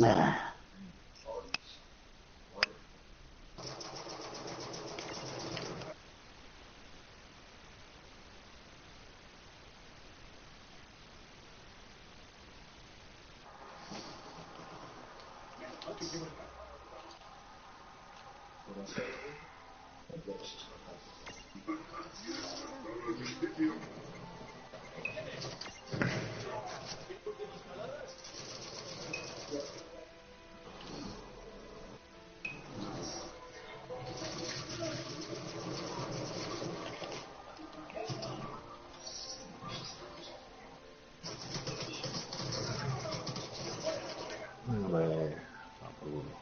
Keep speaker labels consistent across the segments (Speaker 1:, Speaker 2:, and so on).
Speaker 1: Ah,
Speaker 2: Hombre, por uno.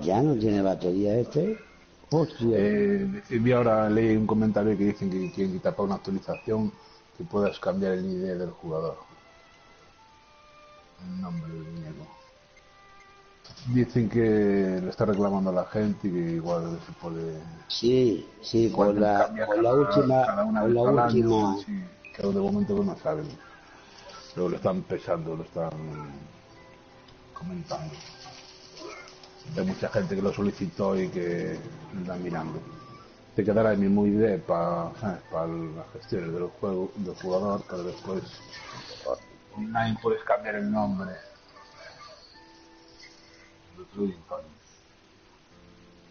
Speaker 1: ya no tiene batería este. Hostia.
Speaker 2: Vi ahora, leí un comentario que dicen que quieren quitar para una actualización que puedas cambiar el ID del jugador, el nombre del muñeco. Dicen que le está reclamando a la gente y que igual se puede,
Speaker 1: Sí, sí,
Speaker 2: igual te cambia cada una
Speaker 1: con
Speaker 2: vez
Speaker 1: la
Speaker 2: al año o
Speaker 1: última.
Speaker 2: así, pero de momento pues no saben. Pero lo están pesando, lo están comentando. Hay mucha gente que lo solicitó y que lo están mirando. Te quedará el mismo ID para las gestiones del juego del jugador, pero después online puedes cambiar el nombre.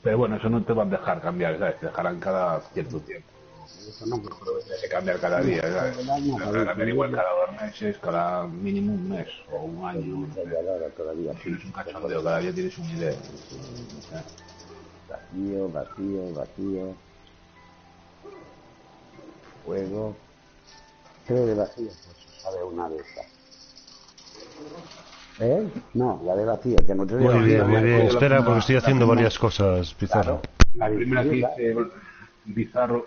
Speaker 2: Pero bueno, eso no te van a dejar cambiar, ¿sabes? Te dejarán cada cierto tiempo.
Speaker 1: Eso no,
Speaker 2: No creo que tengas que cambiar cada día, ¿sabes?
Speaker 1: todo el año
Speaker 2: Te
Speaker 1: para
Speaker 2: dejarán cambiar igual
Speaker 1: incluirlo.
Speaker 2: cada 2 meses, cada mínimo un mes o un
Speaker 1: Pues
Speaker 2: año,
Speaker 1: no
Speaker 2: no
Speaker 1: sé,
Speaker 2: sé.
Speaker 1: ya ahora todavía
Speaker 2: Si no
Speaker 1: sí.
Speaker 2: es un cachondeo, cada día tienes un idea.
Speaker 1: Vacío, vacío, vacío. Fuego. 3 de vacío, pues sale una de estas. ¿Eh? No, la de vacío, tengo 3 de
Speaker 2: Yo
Speaker 3: Muy
Speaker 1: vacío.
Speaker 3: bien, muy bien.
Speaker 2: la
Speaker 3: Espera, porque
Speaker 2: primera,
Speaker 3: estoy
Speaker 2: la
Speaker 3: haciendo
Speaker 2: primera,
Speaker 3: varias cosas, Pizarro.
Speaker 1: Claro,
Speaker 2: la
Speaker 1: para
Speaker 2: primera que
Speaker 1: incluirla.
Speaker 2: hice Bizarro.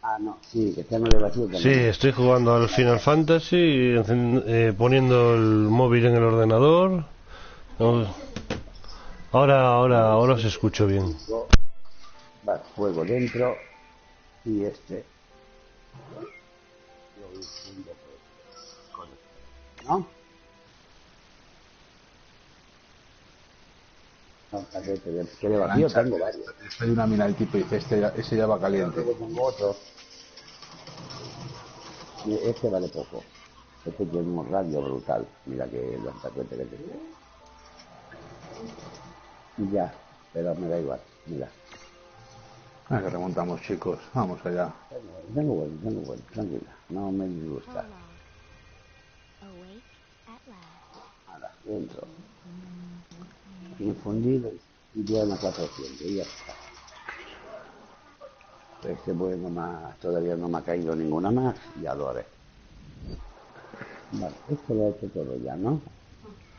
Speaker 1: Ah, no, sí, que tengo de vacío
Speaker 3: Sí,
Speaker 1: también.
Speaker 3: estoy jugando al Final Fantasy, poniendo el móvil en el ordenador. No, ahora os escucho bien.
Speaker 1: Va, fuego dentro y este. Lo infundo con esto, ¿no? No, que de vacío
Speaker 2: Lancha,
Speaker 1: tengo varios.
Speaker 2: estoy una mina del tipo y dice, ese ya va
Speaker 1: Pero
Speaker 2: caliente.
Speaker 1: luego tengo otro. Y este vale poco. Este tiene un radio brutal. Mira que los tacuetes que tengo. Ya, pero me da igual. Mira.
Speaker 2: Ah, que remontamos, chicos. Vamos allá.
Speaker 1: Tengo bueno, tranquila. No me disgusta. Nada, dentro. Infundido y tiene 400 y ya está. Este pues no más, todavía no me ha caído ninguna más, ya lo haré. Vale, esto lo he hecho todo ya, ¿no?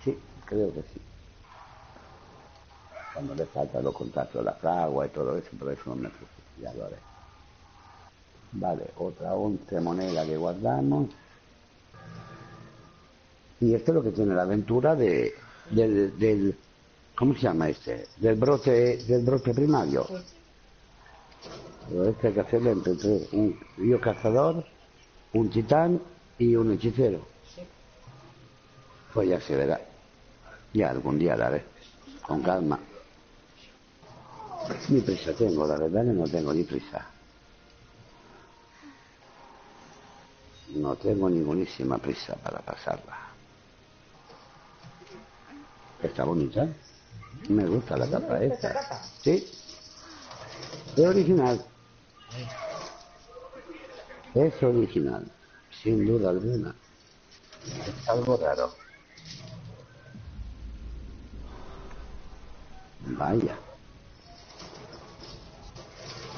Speaker 1: Sí, creo que sí. Cuando le falta los contactos de las aguas y todo eso, pero eso no me preocupo, ya lo haré. Vale, otra 11 moneda que guardamos. Y esto es lo que tiene la aventura del ¿cómo se llama este? Del brote primario. Pero este hay que hacerlo entre tres, un río cazador, un titán y un hechicero. Pues ya se verá. Ya algún día la haré. Con calma. Ni prisa tengo, la verdad que no tengo ni prisa. No tengo ningunísima prisa para pasarla. Está bonita. Me gusta la tapa esta. Sí, es original. Es original. Sin duda alguna. Es algo raro. Vaya.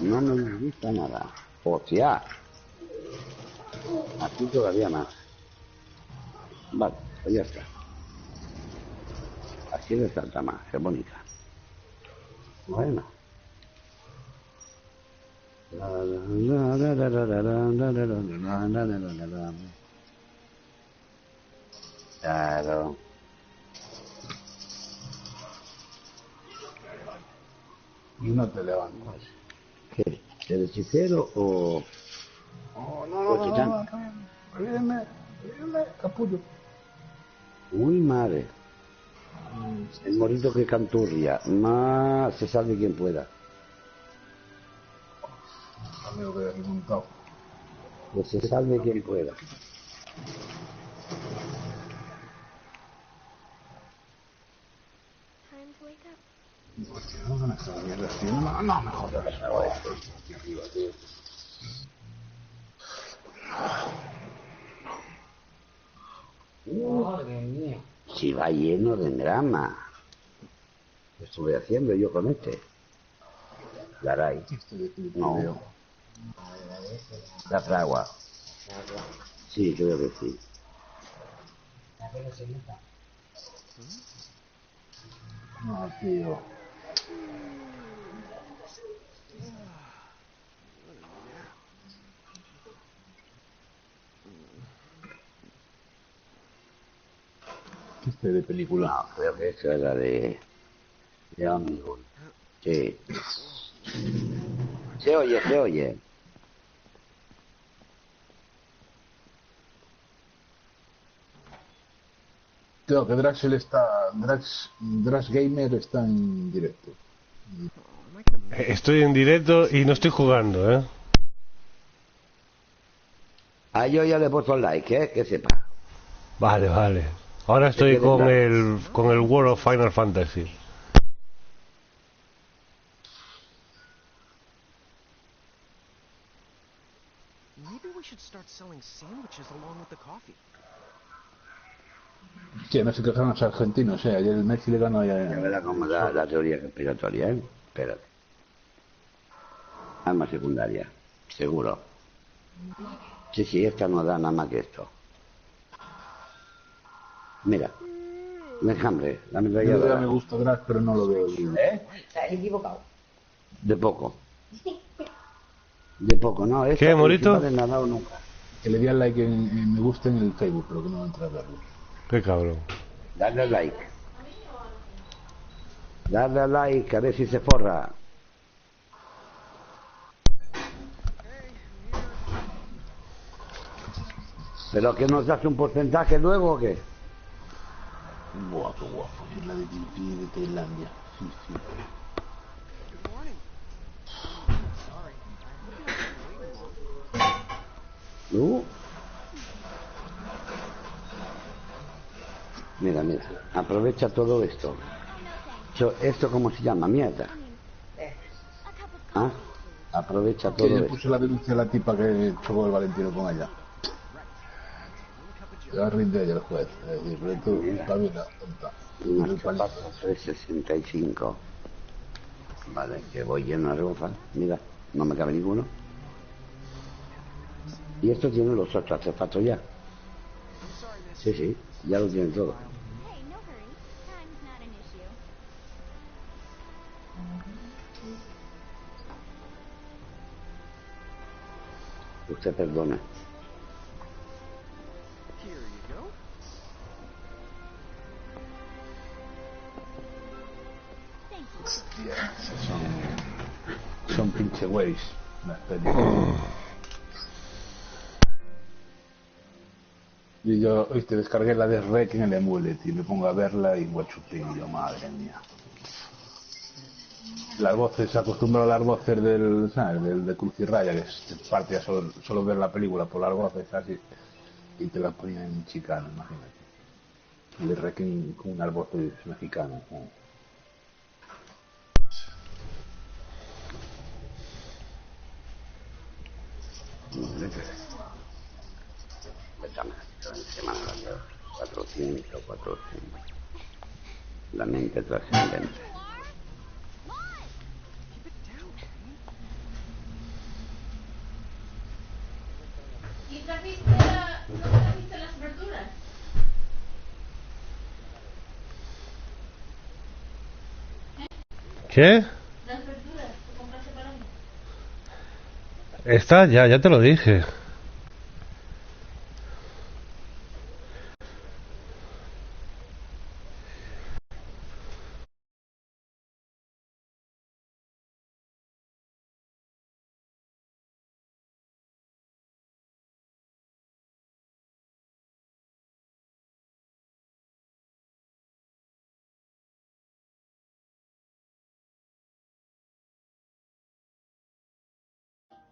Speaker 1: No me gusta nada. Hostia. Aquí todavía más. Vale, pues ya está. Así resalta más. Es bonita. Bueno. Claro.
Speaker 2: Y no te levantas.
Speaker 1: ¿Qué? ¿El hechicero o
Speaker 2: Oh,
Speaker 1: o el titán?
Speaker 2: Viene, capullo.
Speaker 1: Uy, madre. El morito que canturria. Más se salve quien pueda.
Speaker 2: Amigo que he remontado.
Speaker 1: Que se salve quien pueda.
Speaker 4: Time to wake up.
Speaker 2: No me jodas, mierda, tío. No me jodas. Aquí arriba, tío.
Speaker 5: Madre mía.
Speaker 1: Si va lleno de grama. Lo estuve haciendo yo con este. Garay. No. La fragua. Sí, creo que sí.
Speaker 2: No, tío. Este de película.
Speaker 1: No, creo que eso era de Omnibus. Sí. Se oye, se oye.
Speaker 2: Creo que Draxel está. Drax Gamer está en directo.
Speaker 3: Estoy en directo y no estoy jugando, ¿eh?
Speaker 1: Ah, yo ya le he puesto el like, que sepa.
Speaker 3: Vale, vale. Ahora estoy
Speaker 1: quede
Speaker 3: con
Speaker 1: claro.
Speaker 3: con el World of Final Fantasy.
Speaker 5: Maybe we should start selling sandwiches along with the coffee.
Speaker 2: Sí, no se quejaron los argentinos, ayer el Messi le ganó
Speaker 1: Ya
Speaker 2: ya.
Speaker 1: verá cómo da la teoría conspiratoria, ¿eh? Espérate. Arma secundaria, seguro. Sí, sí, esta no da nada más que esto. Mira, un enjambre, la
Speaker 2: Yo le doy a
Speaker 1: ametralladora.
Speaker 2: me gusta Drax, pero no lo veo bien.
Speaker 4: Estás equivocado.
Speaker 1: De poco. De poco, ¿no? Esta
Speaker 3: ¿Qué, Morito?
Speaker 1: principal no ha dado nunca.
Speaker 2: Que le di al like en me gusta en el Facebook, pero que no entra a verlo.
Speaker 3: Qué cabrón.
Speaker 1: Darle al like. Darle al like, a ver si se forra. ¿Pero que nos hace un porcentaje luego o qué?
Speaker 2: Guapo, guapo. Es la de Tailandia. Sí, sí.
Speaker 1: Mira, mira, aprovecha todo esto. ¿Esto cómo se llama? Mierda. ¿Ah? Aprovecha
Speaker 2: Que
Speaker 1: todo
Speaker 2: le
Speaker 1: esto.
Speaker 2: puse la denuncia a la tipa que chocó el Valentino con ella. Le va a rinde ella el juez. Es decir, pero tú, espabila, tonta.
Speaker 1: Unas
Speaker 2: El palito.
Speaker 1: zapatos 365. Vale, que voy lleno de ropa. Mira, no me cabe ninguno. Y esto tiene los otros artefactos ya. Sí, sí, ya lo tienen todo.
Speaker 4: Hey, no hurry. Time's not an issue.
Speaker 1: Usted perdone.
Speaker 5: Here you go.
Speaker 4: Thank you.
Speaker 2: Hostia, son pinche güeyes. Las películas. Y yo, oíste, descargué la de Rec en el Emulet y me pongo a verla y guachutín, y yo, madre mía. Las voces, se acostumbrado a las voces del, ¿sabes? Del de Cruz y Raya, que es parte a solo ver la película por las voces así, y te las ponían en chicano, imagínate. Y de Rec con unas voces mexicanas, ¿no?
Speaker 1: Semana 400, 400. La mente trascendente.
Speaker 6: ¿Y trajiste las verduras?
Speaker 3: ¿Qué?
Speaker 6: Las verduras que compraste para mí.
Speaker 3: Está ya te lo dije.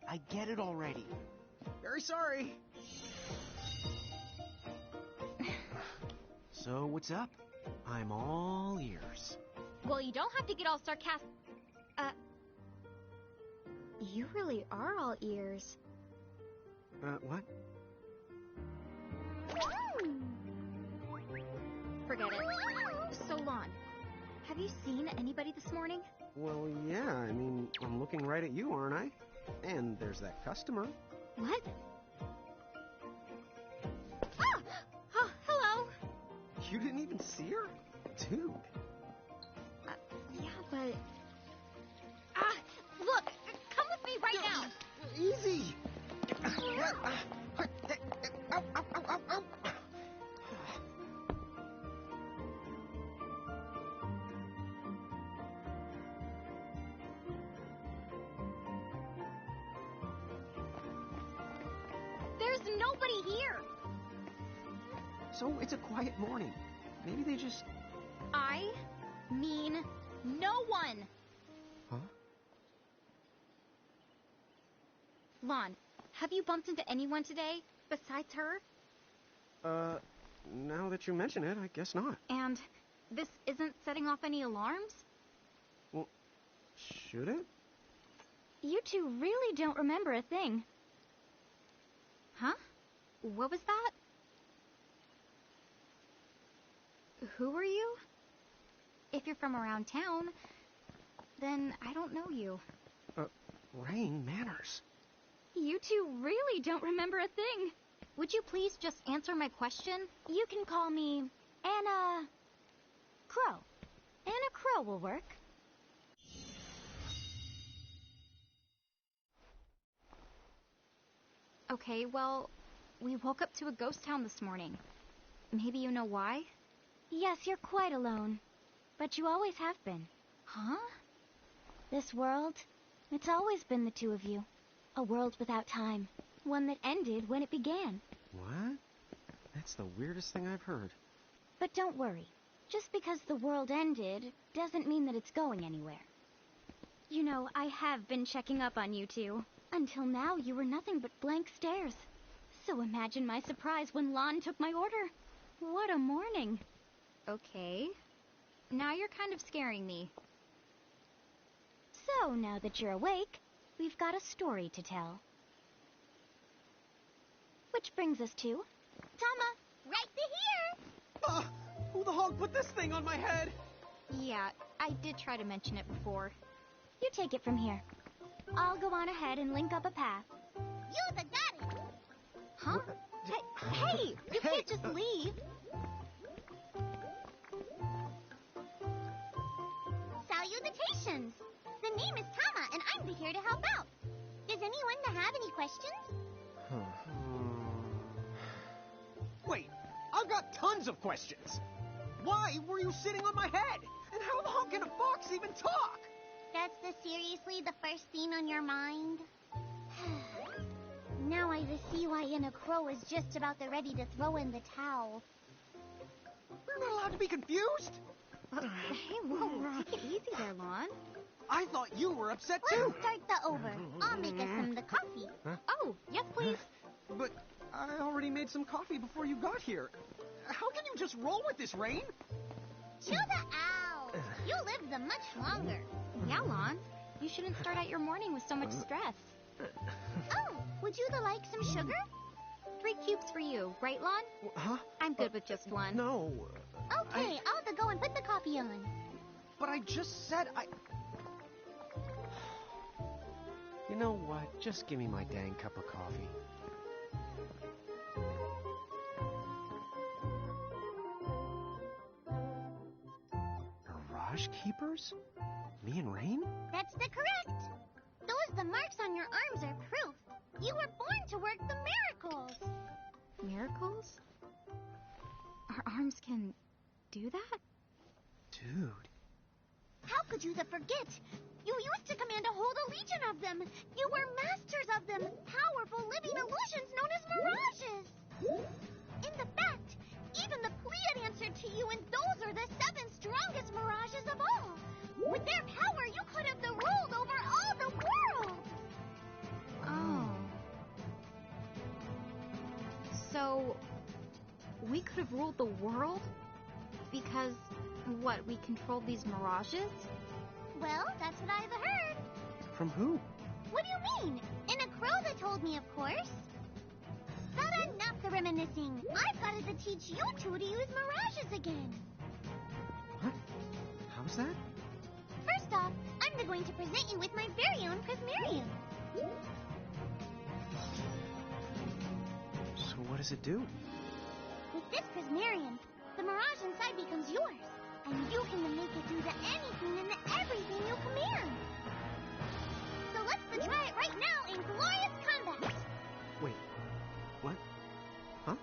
Speaker 5: I get it already. Very sorry. So, what's up? I'm all ears.
Speaker 4: Well, you don't have to get all sarcastic. You really are all ears.
Speaker 5: What?
Speaker 4: Forget it. So, Lon, have you seen anybody this morning?
Speaker 5: Well, yeah, I mean, I'm looking right at you, aren't I? And there's that customer.
Speaker 4: What? Ah! Oh, hello.
Speaker 5: You didn't even see her? Dude.
Speaker 4: Yeah, but... Look! Come with me right now!
Speaker 5: Easy! Ow, ow, ow, ow, ow.
Speaker 4: There's nobody here!
Speaker 5: So it's a quiet morning. Maybe they just...
Speaker 4: I mean no one!
Speaker 5: Huh?
Speaker 4: Lon, have you bumped into anyone today besides her?
Speaker 5: Now that you mention it, I guess not.
Speaker 4: And this isn't setting off any alarms?
Speaker 5: Well, should it?
Speaker 4: You two really don't remember a thing. Huh? What was that? Who are you? If you're from around town, then I don't know you.
Speaker 5: Rain manners.
Speaker 4: You two really don't remember a thing. Would you please just answer my question? You can call me Anna Crow. Anna Crow will work. Okay, well, we woke up to a ghost town this morning. Maybe you know why? Yes, you're quite alone. But you always have been. Huh? This world, it's always been the two of you. A world without time. One that ended when it began.
Speaker 5: What? That's the weirdest thing I've heard.
Speaker 4: But don't worry. Just because the world ended doesn't mean that it's going anywhere. You know, I have been checking up on you two. Until now, you were nothing but blank stares. So imagine my surprise when Lon took my order. What a morning. Okay. Now you're kind of scaring me. So, now that you're awake, we've got a story to tell. Which brings us to... Tama, right to here!
Speaker 5: Who the hog put this thing on my head?
Speaker 4: Yeah, I did try to mention it before. You take it from here. I'll go on ahead and link up a path. You the daddy! Huh? Hey, you can't just leave. Salutations! The name is Tama, and I'm here to help out. Does anyone have any questions?
Speaker 5: Wait, I've got tons of questions. Why were you sitting on my head? And how the hell can a fox even talk?
Speaker 4: That's seriously the first thing on your mind? Now I see why Anna Crow is just about ready to throw in the towel.
Speaker 5: We're not allowed to be confused.
Speaker 4: Hey, whoa, take it easy there, Lon.
Speaker 5: I thought you were upset too.
Speaker 4: Let's start the over. I'll make us some the coffee.
Speaker 5: Huh?
Speaker 4: Oh, yes, please.
Speaker 5: But I already made some coffee before you got here. How can you just roll with this, Rain?
Speaker 4: Chill the owl. You live the much longer. Yeah, Lon. You shouldn't start out your morning with so much stress. Oh, would you like some sugar? 3 cubes for you, right, Lon?
Speaker 5: Huh?
Speaker 4: I'm good with just one.
Speaker 5: No.
Speaker 4: Okay, I'll go and put the coffee on.
Speaker 5: But I just said I... You know what? Just give me my dang cup of coffee. Garage keepers? Me and Rain?
Speaker 4: That's the correct. The marks on your arms are proof. do that?
Speaker 5: Dude.
Speaker 4: How could you forget? You used to command a whole legion of them. You were masters of them, powerful living illusions known as mirages. In fact, even the Pleiad answered to you, and those are the 7 strongest mirages of all. With their power, you could have ruled over all the world. Oh. So, we could have ruled the world? Because, what, we controlled these mirages? Well, that's what I've heard.
Speaker 5: From who?
Speaker 4: What do you mean? In a crow that told me, of course. But enough the reminiscing. I've got to teach you two to use mirages again.
Speaker 5: What? How's that?
Speaker 4: First off, I'm going to present you with my very own Prismarium.
Speaker 5: So what does it do?
Speaker 4: With this Prismarium, the mirage inside becomes yours, and you can make it do anything and everything you command. So let's try it right now in glorious combat.
Speaker 5: Wait, what? Huh?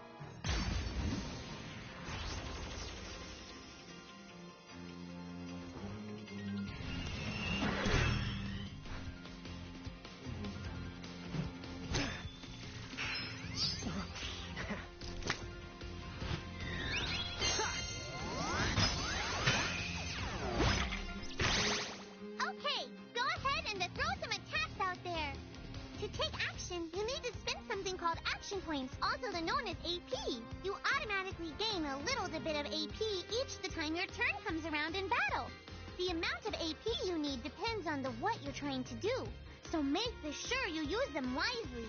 Speaker 4: Okay, go ahead and throw some attacks out there. To take action, you need to spend something called action points, also known as AP. You automatically gain a little bit of AP each the time your turn comes around in battle. The amount of AP you need depends on what you're trying to do, so make sure you use them wisely.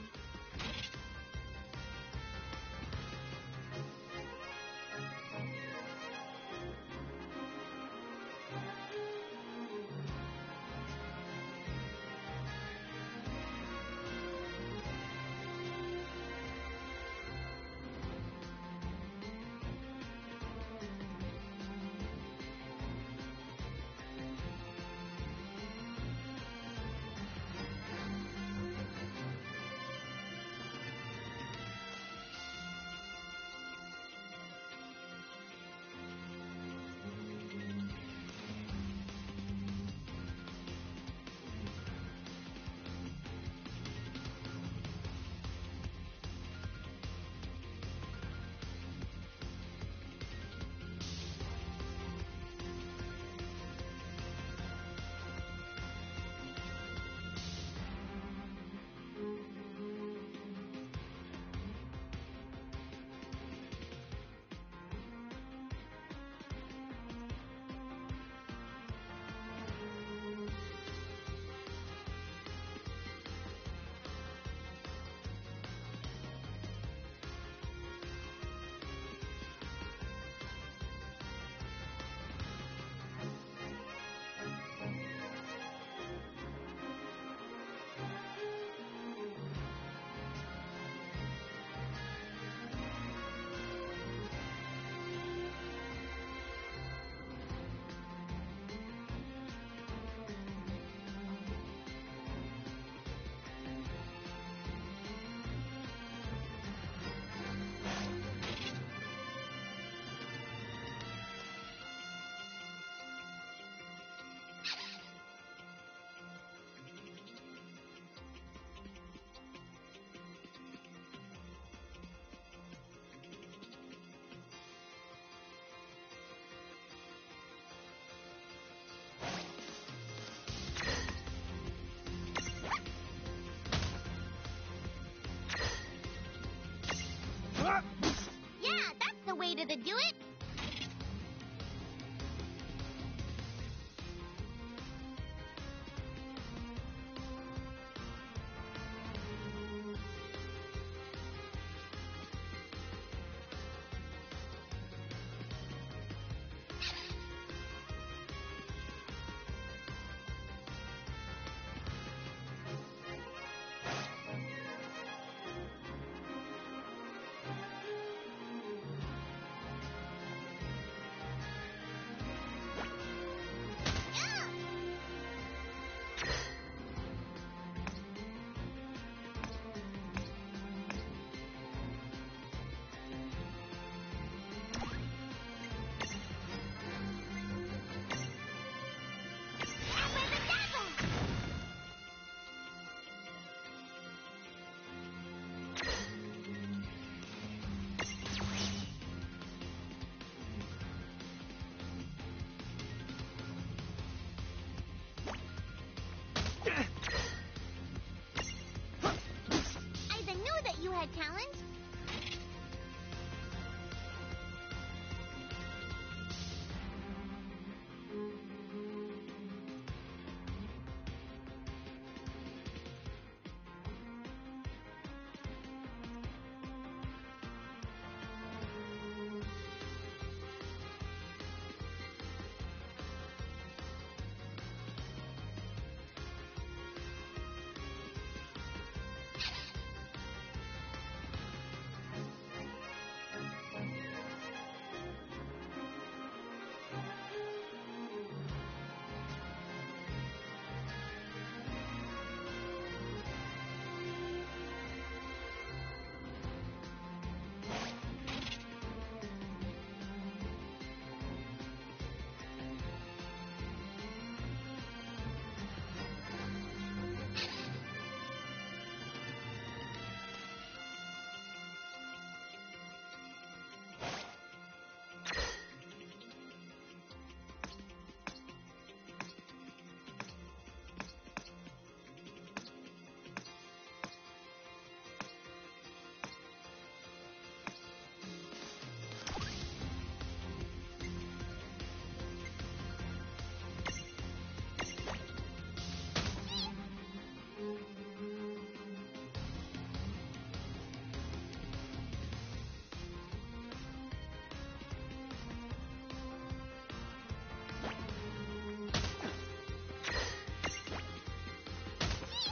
Speaker 4: Yeah, that's the way to do it.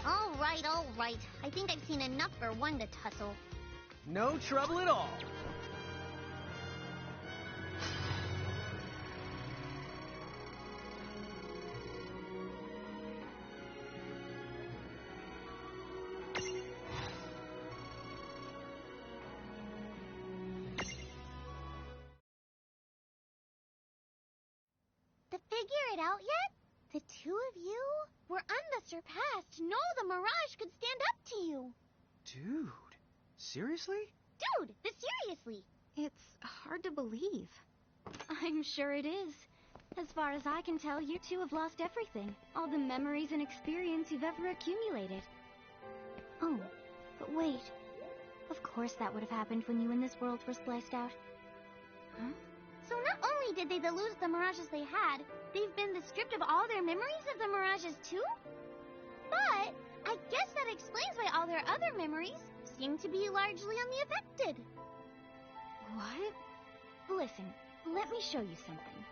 Speaker 7: All right, all right. I think I've seen enough for one to tussle.
Speaker 5: No trouble at all.
Speaker 7: To figure it out yet? The two of you? We're unsurpassed. No, the Mirage could stand up to you.
Speaker 5: Dude, seriously?
Speaker 7: Dude, seriously.
Speaker 4: It's hard to believe. I'm sure it is. As far as I can tell, you two have lost everything. All the memories and experience you've ever accumulated. Oh, but wait. Of course that would have happened when you and this world were spliced out. Huh?
Speaker 7: So not only did they lose the Mirages they had, they've been stripped of all their memories of the Mirages too? But I guess that explains why all their other memories seem to be largely unaffected.
Speaker 4: What? Listen, let me show you something.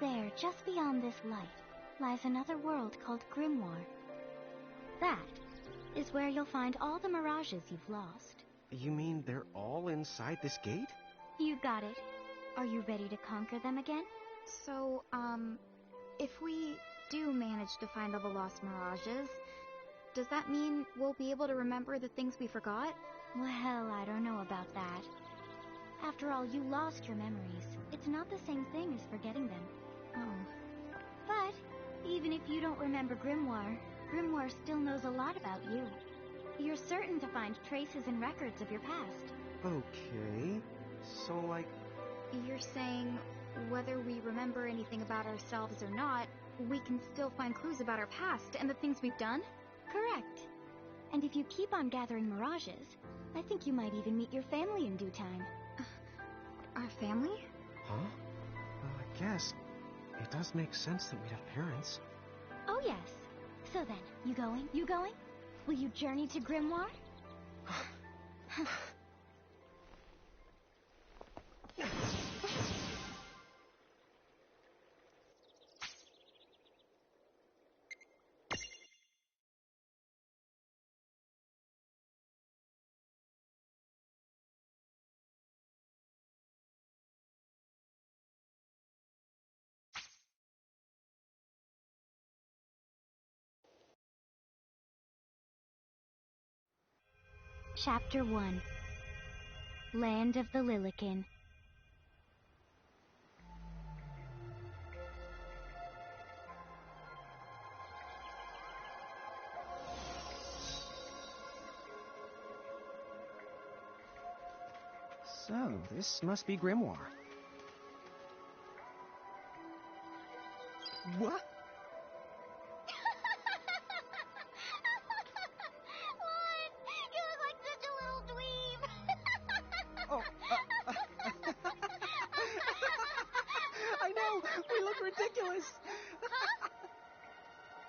Speaker 4: There, just beyond this light, lies another world called Grimoire. That is where you'll find all the Mirages you've lost.
Speaker 5: You mean they're all inside this gate?
Speaker 4: You got it. Are you ready to conquer them again?
Speaker 8: So, if we do manage to find all the lost Mirages, does that mean we'll be able to remember the things we forgot?
Speaker 4: Well, I don't know about that. After all, you lost your memories. It's not the same thing as forgetting them.
Speaker 8: Oh.
Speaker 4: But even if you don't remember Grimoire, Grimoire still knows a lot about you. You're certain to find traces and records of your past.
Speaker 5: Okay. So, like...
Speaker 8: You're saying whether we remember anything about ourselves or not, we can still find clues about our past and the things we've done?
Speaker 4: Correct. And if you keep on gathering mirages, I think you might even meet your family in due time.
Speaker 8: Our family?
Speaker 5: Huh? Well, I guess it does make sense that we'd have parents.
Speaker 4: Oh, yes. So then, you going? You going? Will you journey to Grimoire? Chapter 1. Land of the Lilikin.
Speaker 5: So, this must be Grimoire. What?
Speaker 7: What? You look like such a little dweeb.
Speaker 5: Oh, I know! We look ridiculous!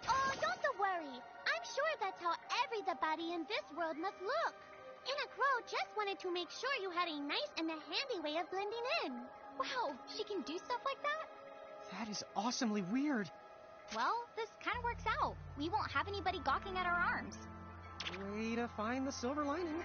Speaker 7: Oh, don't worry. I'm sure that's how everybody in this world must look. Anna Crow just wanted to make sure you had a nice and a handy way of blending in.
Speaker 8: Wow, she can do stuff like that?
Speaker 5: That is awesomely weird.
Speaker 8: Well, this kind of works out. We won't have anybody gawking at our arms.
Speaker 5: Way to find the silver lining.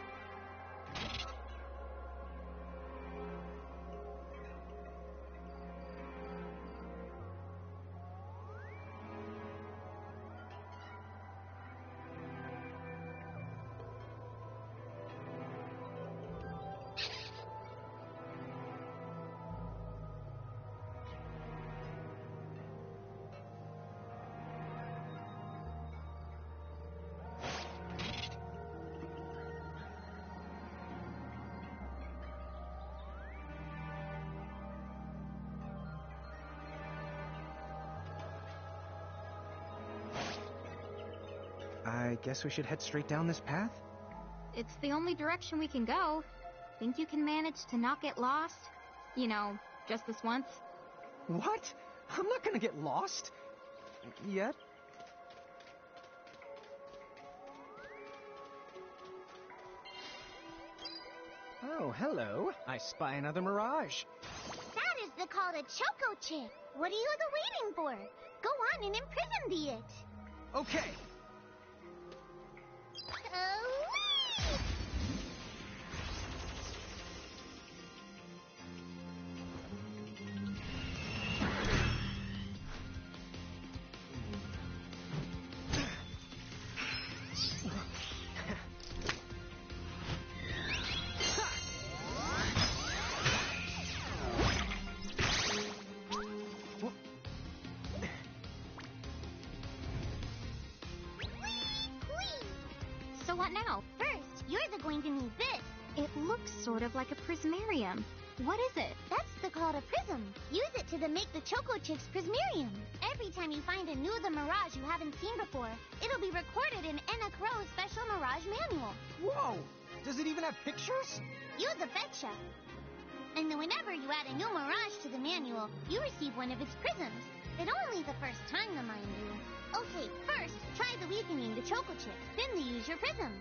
Speaker 5: I guess we should head straight down this path?
Speaker 8: It's the only direction we can go. Think you can manage to not get lost? You know, just this once?
Speaker 5: What? I'm not gonna get lost. Yet? Oh, hello. I spy another mirage.
Speaker 7: That is the call to Choco Chick. What are you waiting for? Go on and imprison the it.
Speaker 5: Okay.
Speaker 7: Oh.
Speaker 4: So what now?
Speaker 7: First, you're going to need this.
Speaker 8: It looks sort of like a prismarium. What is it?
Speaker 7: That's the call to Prism. Use it to make the Choco Chick's Prismarium. Every time you find a new The Mirage you haven't seen before, it'll be recorded in Enna Crow's special Mirage manual.
Speaker 5: Whoa! Does it even have pictures?
Speaker 7: Use a betcha. And then whenever you add a new Mirage to the manual, you receive one of its prisms. But only the first time, mind you. Okay, first, try the weakening the Choco Chick, then they use your prism.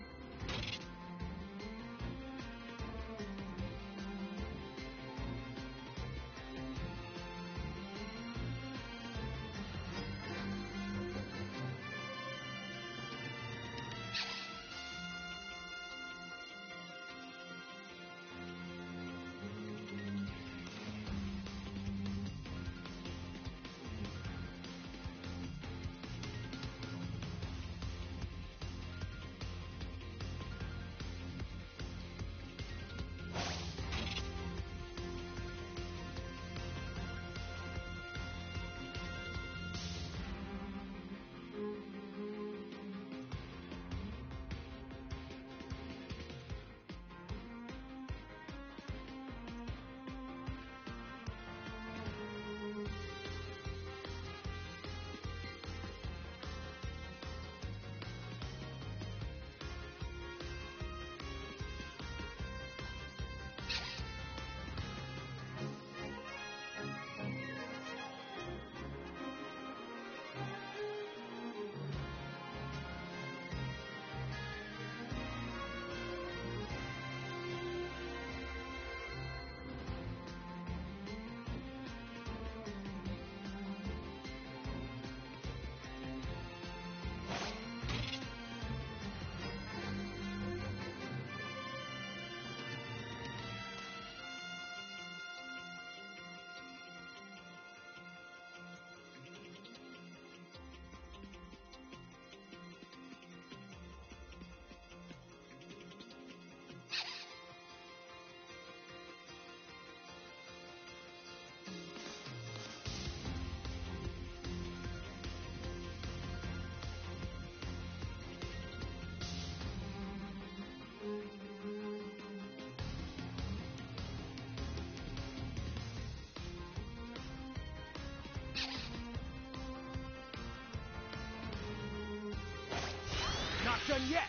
Speaker 5: Not done yet!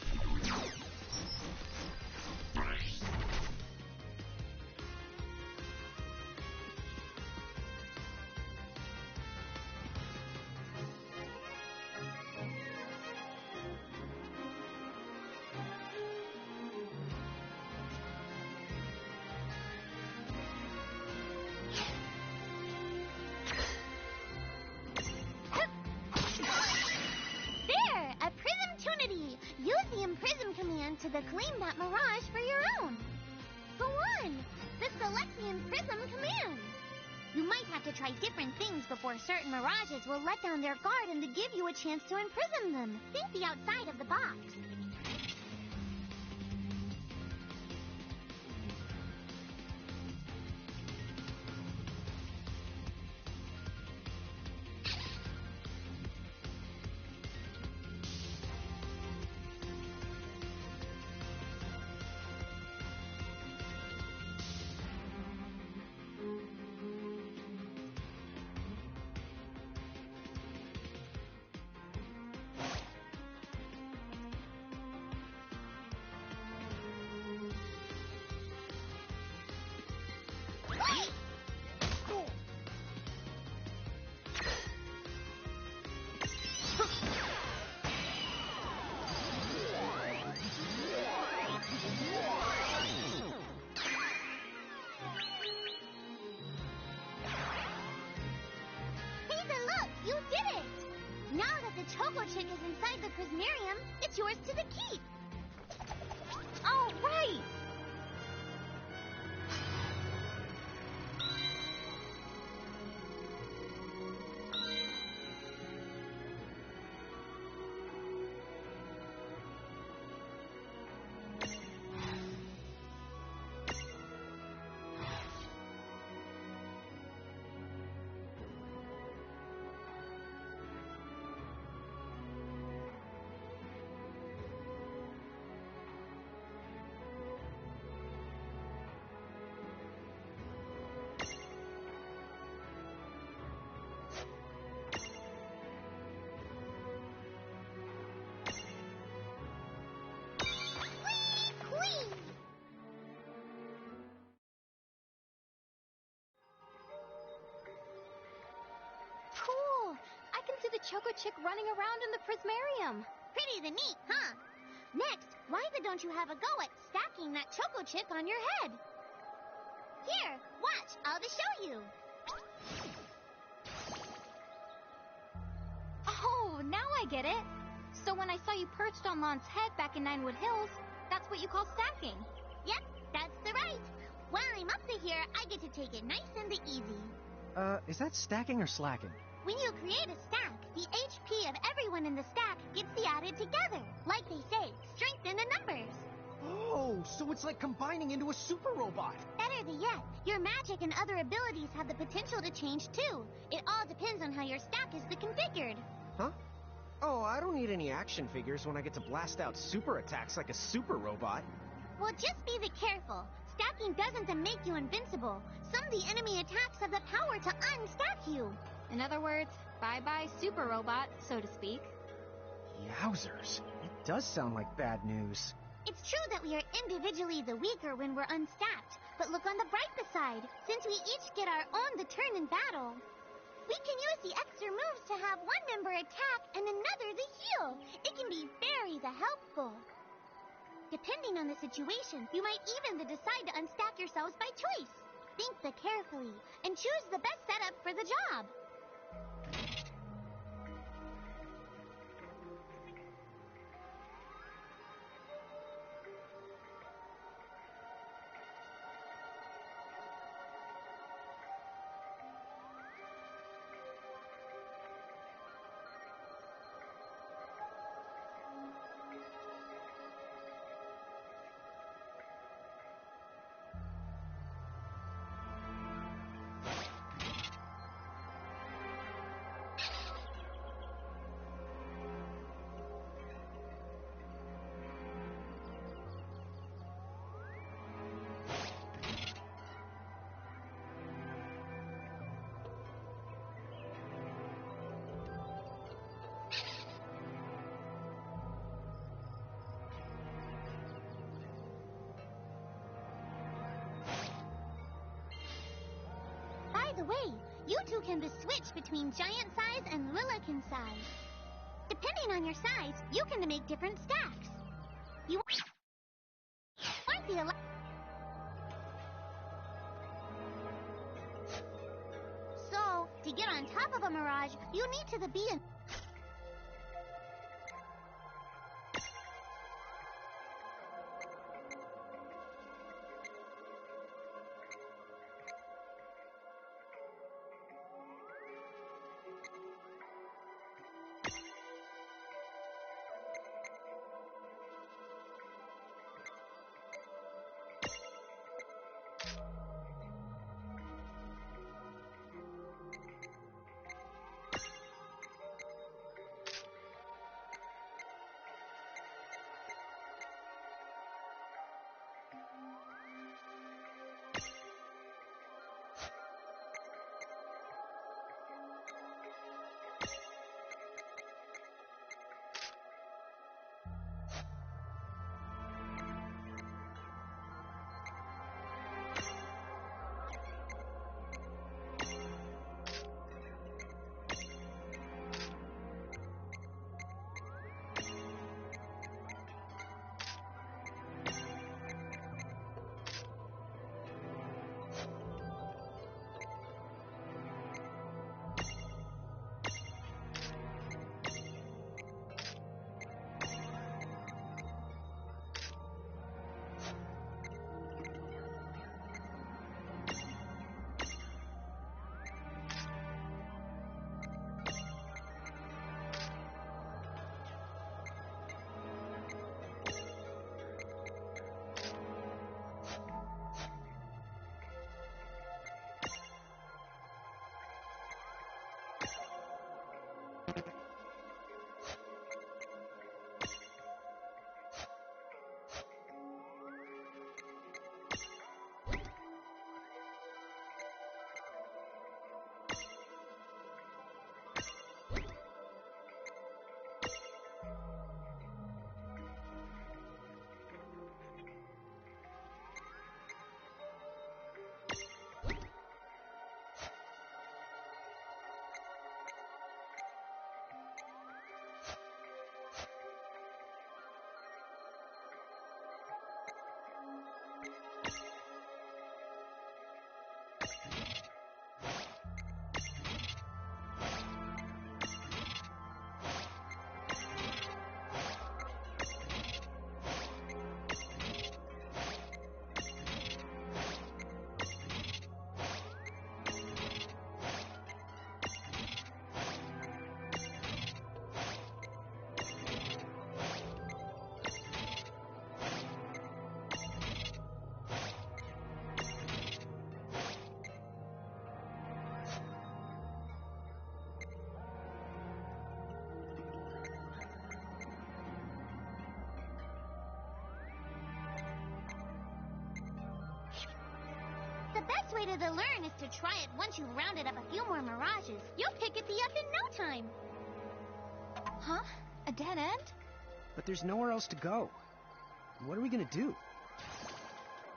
Speaker 7: There! A Prism-tunity! Use the Imprism command to claim that Mirage for your own. Go on! The Select the Imprism command! You might have to try different things before certain Mirages will let down their guard and to give you a chance to imprison them. Think the outside of the box. Choco Chick is inside the Prismarium, it's yours to the keep. Oh, right!
Speaker 8: Cool! I can see the Choco Chick running around in the Prismarium.
Speaker 7: Pretty neat, huh? Next, why don't you have a go at stacking that Choco Chick on your head? Here, watch, I'll just show you.
Speaker 8: Oh, now I get it. So when I saw you perched on Lon's head back in Ninewood Hills, that's what you call stacking.
Speaker 7: Yep, that's the right. While I'm up to here, I get to take it nice and easy.
Speaker 5: Is that stacking or slacking?
Speaker 7: When you create a stack, the HP of everyone in the stack gets added together. Like they say, strength in the numbers.
Speaker 5: Oh, so it's like combining into a super robot.
Speaker 7: Better yet, your magic and other abilities have the potential to change too. It all depends on how your stack is configured.
Speaker 5: Huh? Oh, I don't need any action figures when I get to blast out super attacks like a super robot.
Speaker 7: Well, just be careful. Stacking doesn't make you invincible. Some of the enemy attacks have the power to unstack you.
Speaker 8: In other words, bye-bye super robot, so to speak.
Speaker 5: Yowzers. It does sound like bad news.
Speaker 7: It's true that we are individually the weaker when we're unstacked, but look on the brighter side. Since we each get our own turn in battle, we can use the extra moves to have one member attack and another the heal. It can be very helpful. Depending on the situation, you might even decide to unstack yourselves by choice. Think carefully and choose the best setup for the job. By the way, you two can switch between giant size and Lillican size. Depending on your size, you can make different stacks. You aren't the So, to get on top of a Mirage, you need to be in... best way to learn is to try it once you've rounded up a few more mirages. You'll pick it up in no time.
Speaker 8: Huh? A dead end?
Speaker 5: But there's nowhere else to go. What are we gonna do?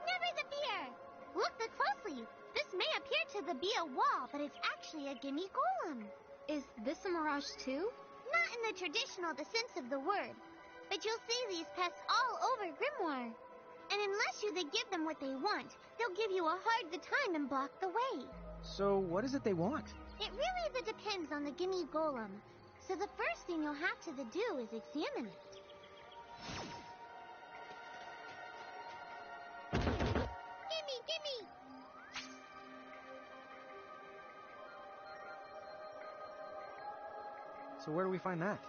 Speaker 7: Never the fear! Look closely. This may appear to be a wall, but it's actually a gimme golem.
Speaker 8: Is this a mirage too?
Speaker 7: Not in the traditional sense of the word, but you'll see these pests all over Grimoire. And unless you give them what they want, they'll give you a hard time and block the way.
Speaker 5: So what is it they want?
Speaker 7: It really depends on the gimme golem. So the first thing you'll have to do is examine it. Gimme!
Speaker 5: So where do we find that?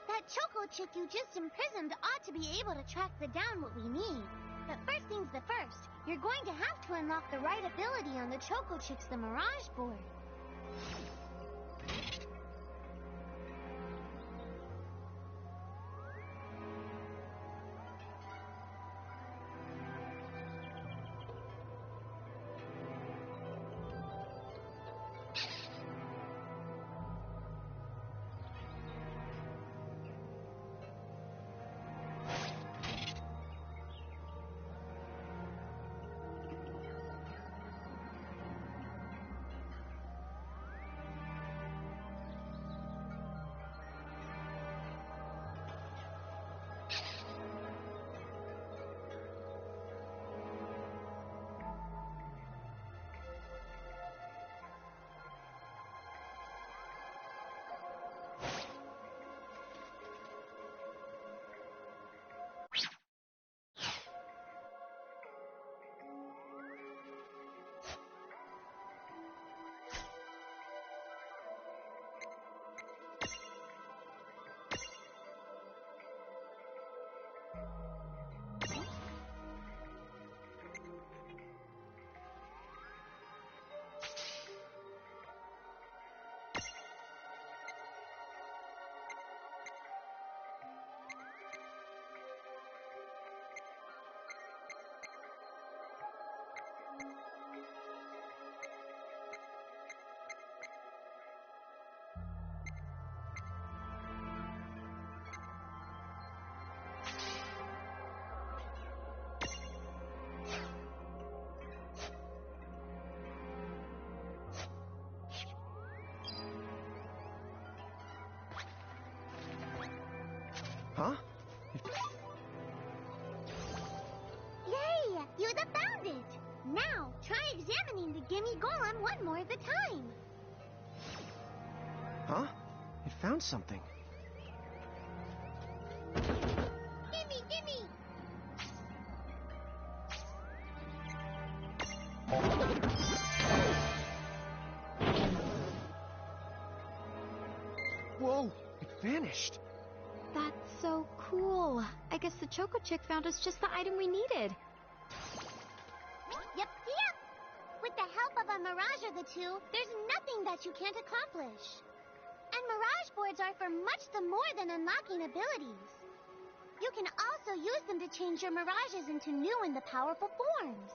Speaker 7: That Choco Chick you just imprisoned ought to be able to track down what we need. But first things the first, you're going to have to unlock the right ability on the Choco Chick's the Mirage board.
Speaker 5: Huh?
Speaker 7: Yay! You found it! Now, try examining the gimme golem one more at a time.
Speaker 5: Huh? It found something.
Speaker 7: Gimme!
Speaker 5: Whoa! It vanished.
Speaker 8: That's so cool. I guess the Choco Chick found us just the item we needed.
Speaker 7: Yep. With the help of a Mirage or the two, there's nothing that you can't accomplish. And Mirage boards are for much more than unlocking abilities. You can also use them to change your Mirages into new and powerful forms.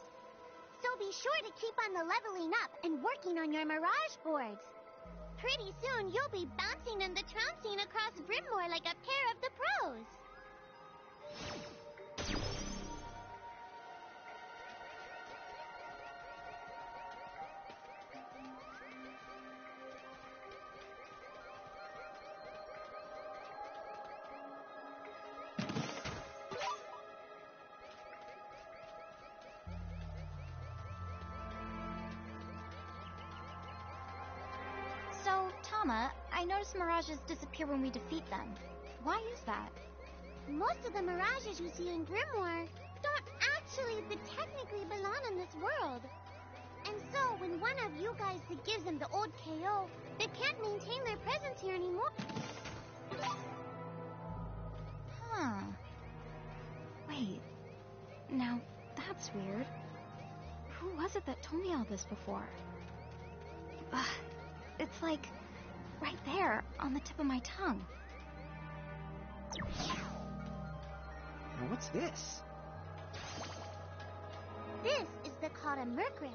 Speaker 7: So be sure to keep on the leveling up and working on your Mirage boards. Pretty soon, you'll be bouncing and trouncing across Grimoire like a pair of the pros.
Speaker 8: So, Tama, I noticed Mirages disappear when we defeat them. Why is that?
Speaker 7: Most of the Mirages you see in Grimoire don't actually technically belong in this world. And so, when one of you guys gives them the old KO, they can't maintain their presence here anymore.
Speaker 8: Huh. Wait. Now, that's weird. Who was it that told me all this before? It's like right there on the tip of my tongue.
Speaker 5: Now what's this?
Speaker 7: This is the called a Murkrift.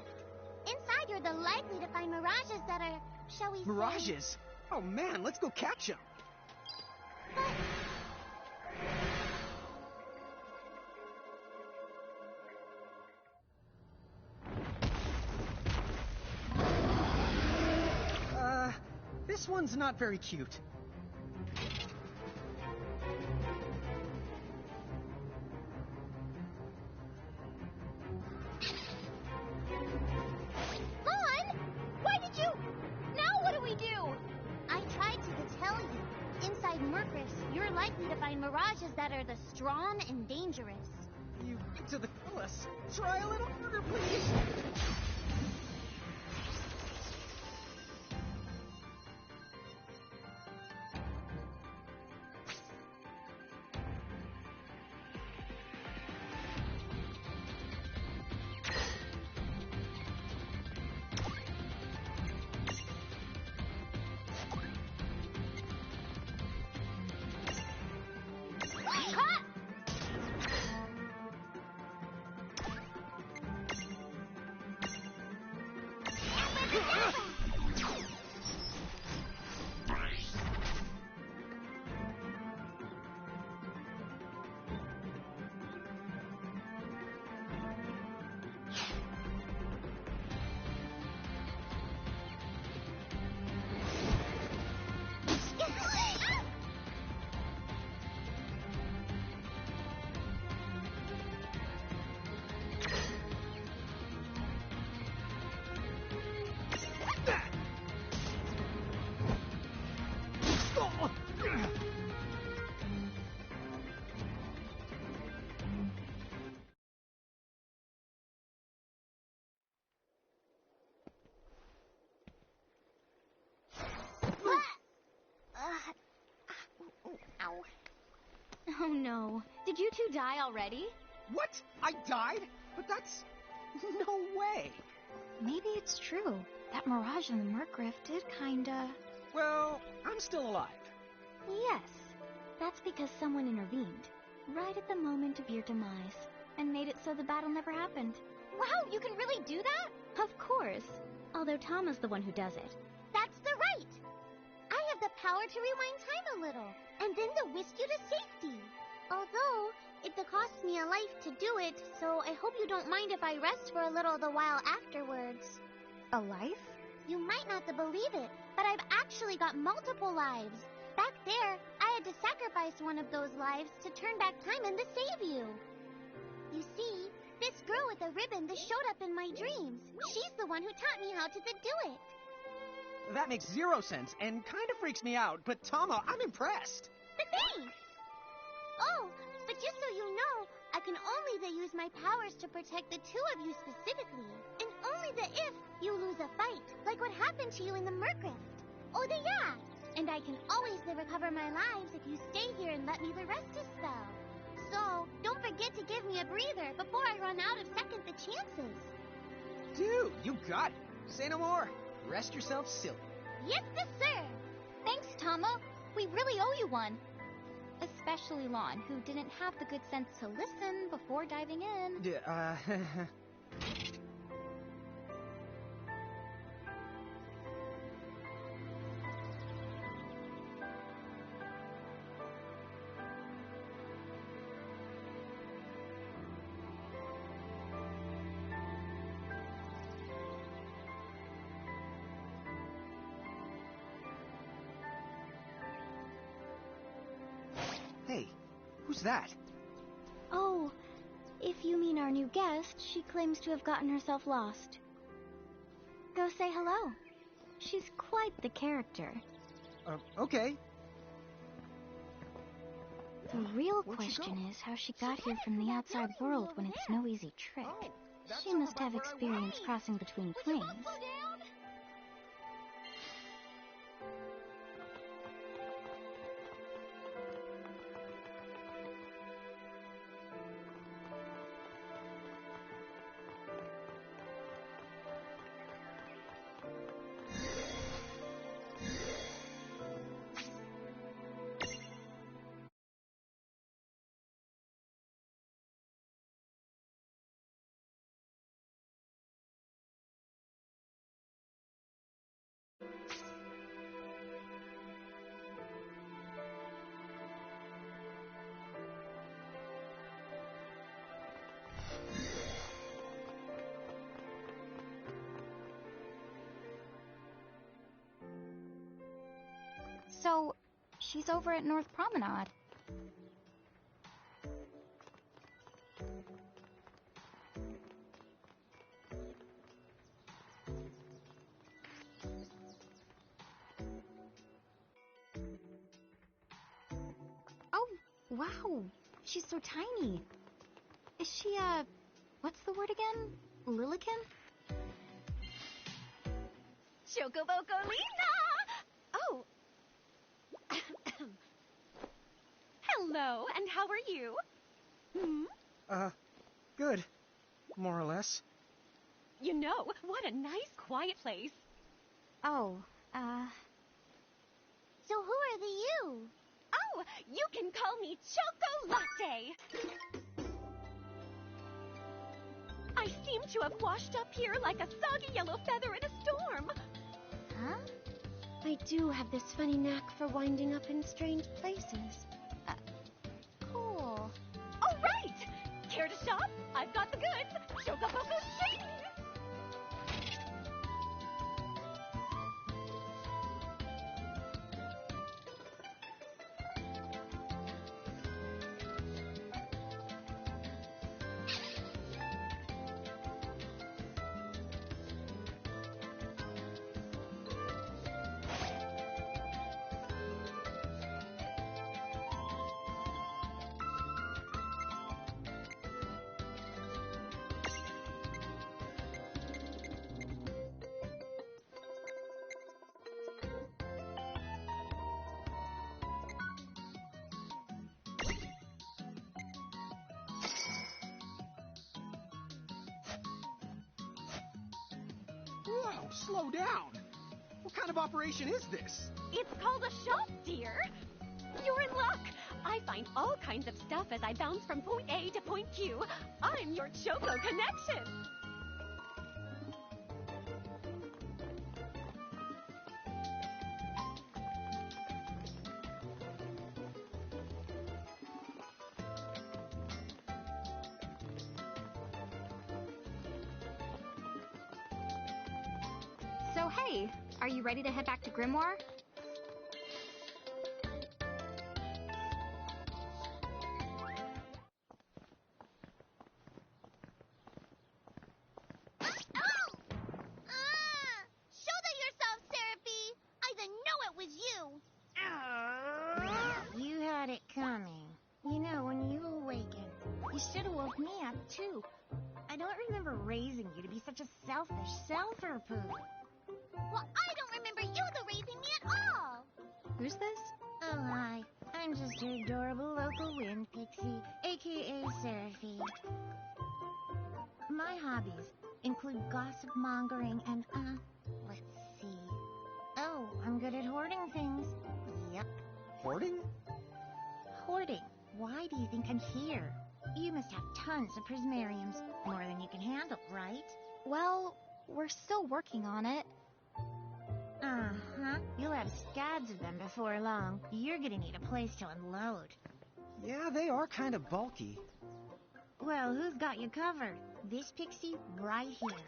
Speaker 7: Inside, you're the likely to find mirages that are, shall we say...
Speaker 5: Mirages? Oh man, let's go catch them. This one's not very cute.
Speaker 7: Vaughn! Why did you... Now what do we do? I tried to tell you. Inside Murkrifts, you're likely to find mirages that are the strong and dangerous.
Speaker 5: You get to the us. Try a little harder, please.
Speaker 7: Ow.
Speaker 8: Oh no. Did you two die already?
Speaker 5: What? I died? But that's... no way.
Speaker 8: Maybe it's true. That mirage in the Murkrift did kinda...
Speaker 5: Well, I'm still alive.
Speaker 4: Yes. That's because someone intervened, right at the moment of your demise, and made it so the battle never happened.
Speaker 7: Wow, you can really do that?
Speaker 4: Of course. Although Tama's the one who does it.
Speaker 7: That's the right. I have the power to rewind time a little, and then to whisk you to safety. Although, it costs me a life to do it, so I hope you don't mind if I rest for a little the while afterwards.
Speaker 8: A life?
Speaker 7: You might not believe it, but I've actually got multiple lives. Back there, I had to sacrifice one of those lives to turn back time and to save you. You see, this girl with the ribbon that showed up in my dreams, she's the one who taught me how to do it.
Speaker 5: That makes zero sense and kind of freaks me out, but Tama, I'm impressed.
Speaker 7: Thanks! Oh, but just so you know, I can only use my powers to protect the two of you specifically, and only if you lose a fight, like what happened to you in the Murkrift. Oh, yeah! And I can always recover my lives if you stay here and let me rest a spell. So, don't forget to give me a breather before I run out of second the chances.
Speaker 5: Dude, you got it. Say no more. Rest yourself silly.
Speaker 7: Yes, sir.
Speaker 8: Thanks, Tama. We really owe you one. Especially Lon, who didn't have the good sense to listen before diving in.
Speaker 5: Hey, who's that?
Speaker 4: Oh, if you mean our new guest, she claims to have gotten herself lost. Go say hello. She's quite the character.
Speaker 5: Okay.
Speaker 4: The real
Speaker 5: Where'd she
Speaker 4: question
Speaker 5: go?
Speaker 4: is how she got here from the outside world when it's no easy trick.
Speaker 5: Oh, that's
Speaker 4: She
Speaker 5: over
Speaker 4: must
Speaker 5: by
Speaker 4: have
Speaker 5: where I
Speaker 4: experience
Speaker 5: was.
Speaker 4: crossing between planes.
Speaker 8: So, she's over at North Promenade. Oh, wow. She's so tiny. Is she, what's the word again? Lilican?
Speaker 9: Chocobocolina! Oh. Hello, and how are you?
Speaker 5: Good. More or less.
Speaker 9: You know, what a nice, quiet place.
Speaker 8: Oh,
Speaker 7: So who are the you?
Speaker 9: Oh, you can call me Choco Latte. I seem to have washed up here like a soggy yellow feather in a storm.
Speaker 7: Huh?
Speaker 9: I do have this funny knack for winding up in strange places.
Speaker 8: cool.
Speaker 9: All right! Care to shop? I've got the goods. Chocoboco Shing!
Speaker 5: Whoa, slow down. What kind of operation is this?
Speaker 9: It's called a shop, dear. You're in luck. I find all kinds of stuff as I bounce from point A to point Q. I'm your Choco connection.
Speaker 8: So, hey, are you ready to head back to Grimoire?
Speaker 7: Shoulder yourself, Seraphie! I didn't know it was you!
Speaker 10: You had it coming. You know, when you awaken, you should have woke me up, too. I don't remember raising you to be such a selfish self-poo.
Speaker 7: Well, I don't remember you raising me at all!
Speaker 8: Who's this?
Speaker 10: Oh, hi. I'm just your adorable local wind pixie, a.k.a. Seraphie. My hobbies include gossip mongering and, let's see. Oh, I'm good at hoarding things. Yep.
Speaker 5: Hoarding?
Speaker 10: Hoarding. Why do you think I'm here? You must have tons of prismariums. More than you can handle, right?
Speaker 8: Well, we're still working on it.
Speaker 10: Uh-huh. You'll have scads of them before long. You're gonna need a place to unload.
Speaker 5: Yeah, they are kind of bulky.
Speaker 10: Well, who's got you covered? This pixie right here.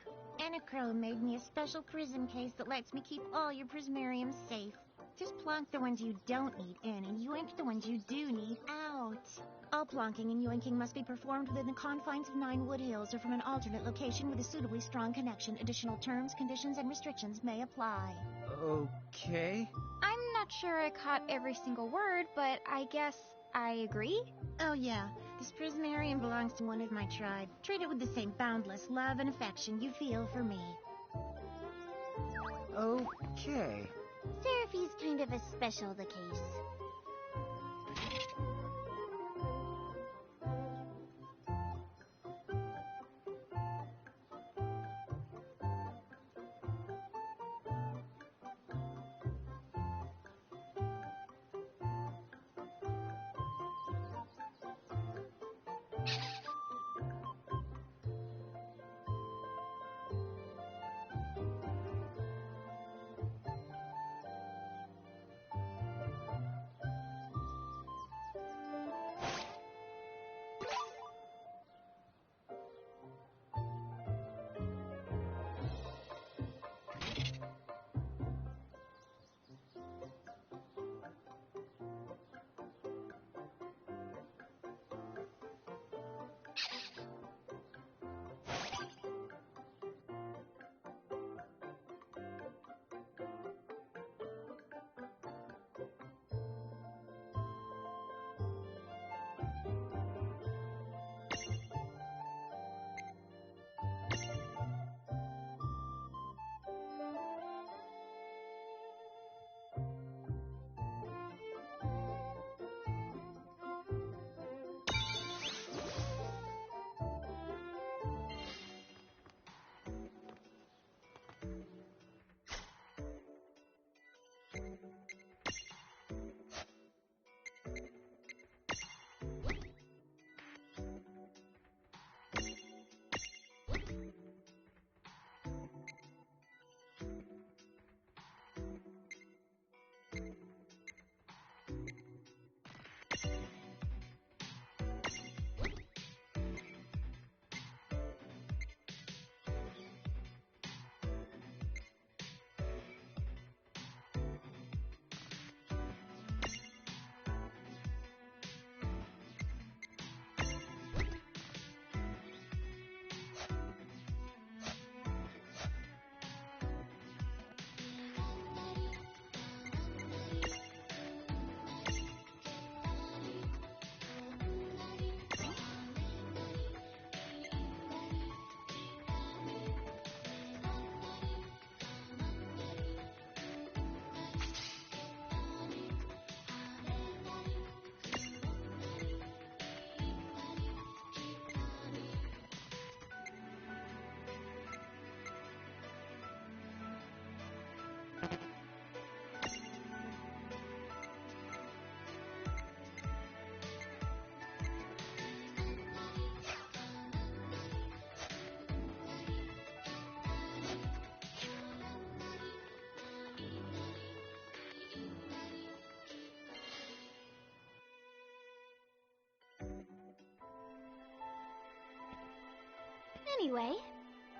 Speaker 10: Anachrome made me a special prism case that lets me keep all your prismariums safe. Just plonk the ones you don't need in and yoink the ones you do need out. All plonking and yoinking must be performed within the confines of Ninewood Hills or from an alternate location with a suitably strong connection. Additional terms, conditions, and restrictions may apply.
Speaker 5: Okay.
Speaker 8: I'm not sure I caught every single word, but I guess I agree.
Speaker 10: Oh yeah, this prismarium belongs to one of my tribe. Treat it with the same boundless love and affection you feel for me.
Speaker 5: Okay.
Speaker 7: Seraphie's kind of a special the case.
Speaker 4: Anyway,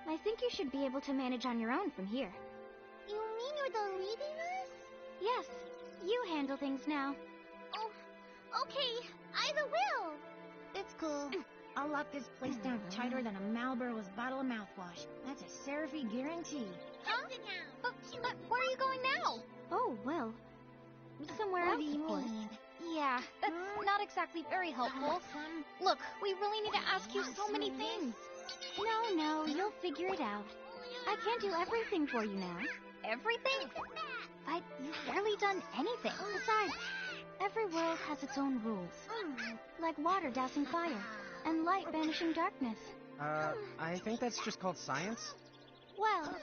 Speaker 4: I think you should be able to manage on your own from here.
Speaker 7: You mean you're the leading us?
Speaker 4: Yes, you handle things now.
Speaker 7: Oh, okay. Either will.
Speaker 10: It's cool. I'll lock this place down tighter than a Marlboro's bottle of mouthwash. That's a Seraphy guarantee.
Speaker 7: Huh?
Speaker 4: But where are you going now? Oh, well, somewhere
Speaker 10: What
Speaker 4: else,
Speaker 10: do you
Speaker 4: of course.
Speaker 10: mean?
Speaker 8: Yeah, that's not exactly very helpful. Look, we really need to ask you so many things.
Speaker 4: No, you'll figure it out. I can't do everything for you now.
Speaker 8: Everything?
Speaker 4: But you've barely done anything. Besides, every world has its own rules. Like water dousing fire, and light banishing darkness.
Speaker 5: I think that's just called science.
Speaker 4: Well,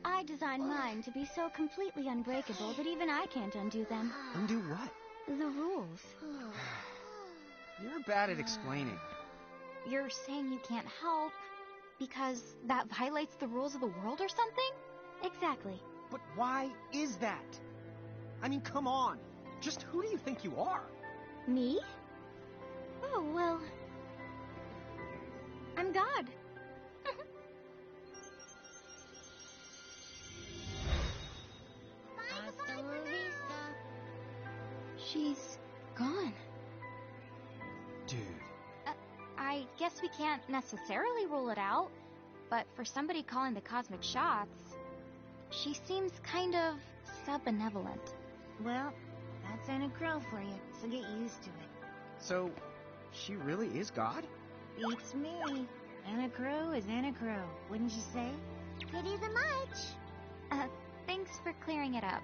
Speaker 4: I designed mine to be so completely unbreakable that even I can't undo them.
Speaker 5: Undo what?
Speaker 4: The rules.
Speaker 5: You're bad at explaining.
Speaker 8: You're saying you can't help because that violates the rules of the world or something?
Speaker 4: Exactly.
Speaker 5: But why is that? I mean, come on. Just who do you think you are?
Speaker 4: Me? Oh, well, I'm God.
Speaker 7: Bye for now.
Speaker 4: She's gone.
Speaker 5: Dude.
Speaker 8: I guess we can't necessarily rule it out, but for somebody calling the cosmic shots, she seems kind of sub-benevolent.
Speaker 10: Well, that's Anna Crow for you, so get used to it.
Speaker 5: So, she really is God?
Speaker 10: Beats me. Anna Crow is Anna Crow, wouldn't you say?
Speaker 7: Pretty the much.
Speaker 8: Thanks for clearing it up.